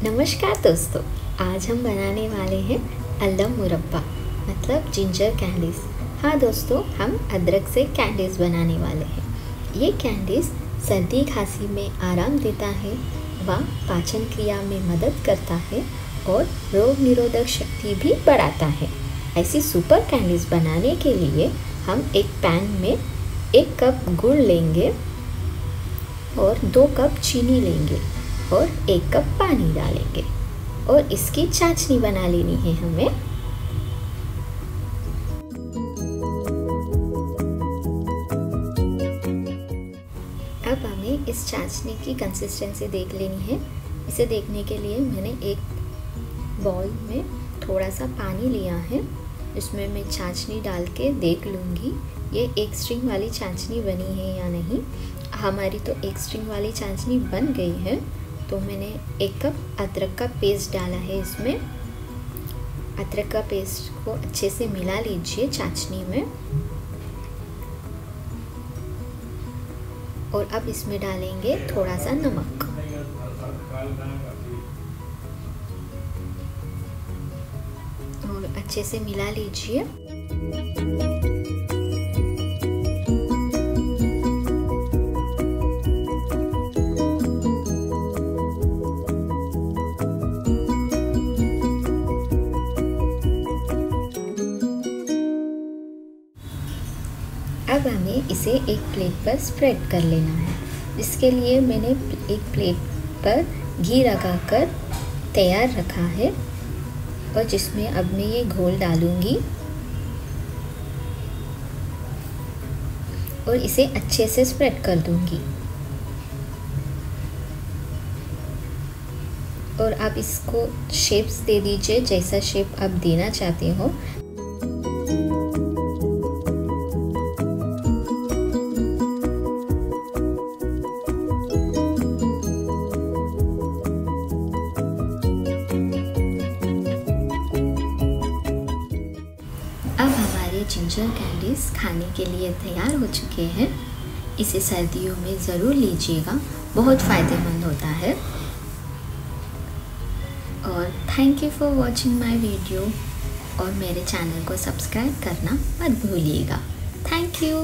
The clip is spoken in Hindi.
नमस्कार दोस्तों, आज हम बनाने वाले हैं अल्लम मुरब्बा मतलब जिंजर कैंडीज़। हाँ दोस्तों, हम अदरक से कैंडीज़ बनाने वाले हैं। ये कैंडीज़ सर्दी खांसी में आराम देता है, व पाचन क्रिया में मदद करता है और रोग निरोधक शक्ति भी बढ़ाता है। ऐसी सुपर कैंडीज़ बनाने के लिए हम एक पैन में 1 कप गुड़ लेंगे और 2 कप चीनी लेंगे और 1 कप पानी डालेंगे और इसकी चाशनी बना लेनी है हमें। अब हमें इस चाशनी की कंसिस्टेंसी देख लेनी है। इसे देखने के लिए मैंने एक बाउल में थोड़ा सा पानी लिया है, इसमें मैं चाशनी डाल के देख लूँगी ये एक स्ट्रिंग वाली चाशनी बनी है या नहीं। हमारी तो एक स्ट्रिंग वाली चाशनी बन गई है, तो मैंने 1 कप अदरक का पेस्ट डाला है। इसमें अदरक का पेस्ट को अच्छे से मिला लीजिए चाशनी में। और अब इसमें डालेंगे थोड़ा सा नमक और अच्छे से मिला लीजिए। अब हमें इसे एक प्लेट पर स्प्रेड कर लेना है, जिसके लिए मैंने एक प्लेट पर घी लगाकर तैयार रखा है और जिसमें अब मैं ये घोल डालूंगी और इसे अच्छे से स्प्रेड कर दूंगी। और आप इसको शेप्स दे दीजिए, जैसा शेप आप देना चाहते हो। अब हमारे जिंजर कैंडीज़ खाने के लिए तैयार हो चुके हैं। इसे सर्दियों में ज़रूर लीजिएगा, बहुत फ़ायदेमंद होता है। और thank you for watching my video और मेरे चैनल को सब्सक्राइब करना मत भूलिएगा। Thank you.